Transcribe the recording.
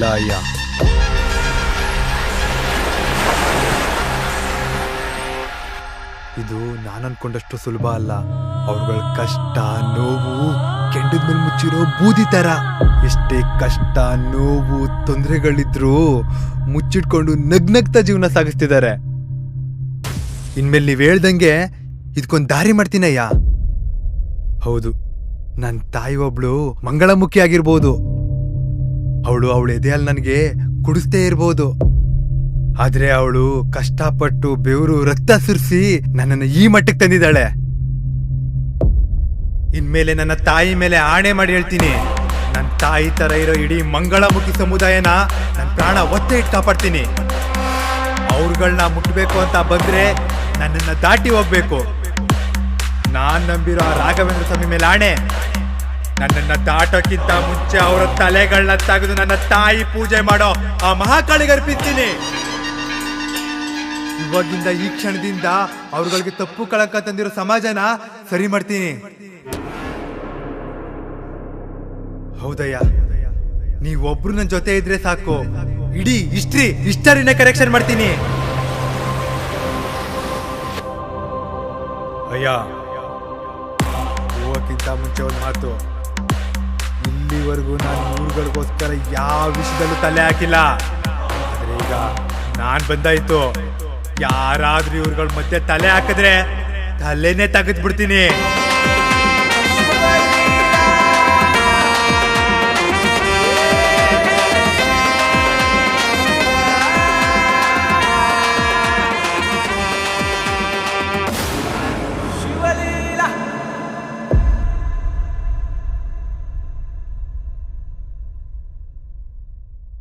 ಇಲ್ಲ ಅಯ್ಯ. ಇದು ನಾನು ಅನ್ಕೊಂಡಷ್ಟು ಸುಲಭ ಅಲ್ಲ. ಅವ್ರಗಳ ಕಷ್ಟ ನೋವು ಕೆಂಡದ ಮೇಲೆ ಮುಚ್ಚಿರೋ ಬೂದಿ ತರ. ಎಷ್ಟೇ ಕಷ್ಟ ನೋವು ತೊಂದರೆಗಳಿದ್ರು ಮುಚ್ಚಿಟ್ಕೊಂಡು ನಗ್ನಗ್ತಾ ಜೀವನ ಸಾಗಿಸ್ತಿದ್ದಾರೆ. ಇನ್ಮೇಲೆ ನೀವ್ ಹೇಳ್ದಂಗೆ ಇದಕ್ಕೊಂದು ದಾರಿ ಮಾಡ್ತೀನಯ್ಯ. ಹೌದು, ನನ್ನ ತಾಯಿ ಒಬ್ಳು ಮಂಗಳಮುಖಿ ಆಗಿರ್ಬೋದು. ಅವಳ ಎದೆಯಲ್ಲಿ ನನಗೆ ಕುಡಿಸ್ತೇ ಇರ್ಬೋದು. ಆದ್ರೆ ಅವಳು ಕಷ್ಟಪಟ್ಟು ಬೆವರು ರಕ್ತ ಸುರಿಸಿ ನನ್ನನ್ನು ಈ ಮಟ್ಟಕ್ಕೆ ತಂದಿದ್ದಾಳೆ. ಇನ್ಮೇಲೆ ನನ್ನ ತಾಯಿ ಮೇಲೆ ಆಣೆ ಮಾಡಿ ಹೇಳ್ತೀನಿ, ನನ್ನ ತಾಯಿ ತರ ಇರೋ ಇಡೀ ಮಂಗಳಮುಖಿ ಸಮುದಾಯನ ನನ್ನ ಪ್ರಾಣ ಒತ್ತೆ ಇಟ್ಟು ಕಾಪಾಡ್ತೀನಿ. ಅವ್ರುಗಳನ್ನ ಮುಟ್ಬೇಕು ಅಂತ ಬಂದ್ರೆ ನನ್ನನ್ನ ದಾಟಿ ಹೋಗ್ಬೇಕು. ನಾನ್ ನಂಬಿರೋ ಆ ರಾಘವೇಂದ್ರ ಸ್ವಾಮಿ ಮೇಲೆ ಆಣೆ, ನನ್ನನ್ನ ದಾಟೋಕ್ಕಿಂತ ಮುಂಚೆ ಅವರ ತಲೆಗಳನ್ನ ತೆಗೆದು ನನ್ನ ತಾಯಿ ಪೂಜೆ ಮಾಡೋ ಆ ಮಹಾಕಾಳಿಗೆ ಅರ್ಪಿಸ್ತೀನಿ. ಇವಾಗಿಂದ ಈ ಕ್ಷಣದಿಂದ ಅವ್ರಗಳಿಗೆ ತಪ್ಪು ಕಳಂಕ ತಂದಿರೋ ಸಮಾಜನ ಸರಿ ಮಾಡ್ತೀನಿ. ಹೌದಯ್ಯ, ನೀವೊಬ್ರು ನನ್ನ ಜೊತೆ ಇದ್ರೆ ಸಾಕು, ಇಡೀ ಹಿಸ್ಟರಿನ ಕರೆಕ್ಷನ್ ಮಾಡ್ತೀನಿ. ಅಯ್ಯ, ಹೋಗಕ್ಕಿಂತ ಮುಂಚೆ ಒಂದು ಮಾತು, ಇಲ್ಲಿವರೆಗೂ ನಾನು ಊರುಗಳಿಗೋಸ್ಕರ ಯಾವ ವಿಷಯದಲ್ಲೂ ತಲೆ ಹಾಕಿಲ್ಲ. ಆದ್ರೆ ಈಗ ನಾನ್ ಬಂದಾಯ್ತು, ಯಾರಾದ್ರೂ ಇವ್ರುಗಳ ಮಧ್ಯೆ ತಲೆ ಹಾಕಿದ್ರೆ ತಲೆನೇ ತೆಗೆದ್ಬಿಡ್ತೀನಿ.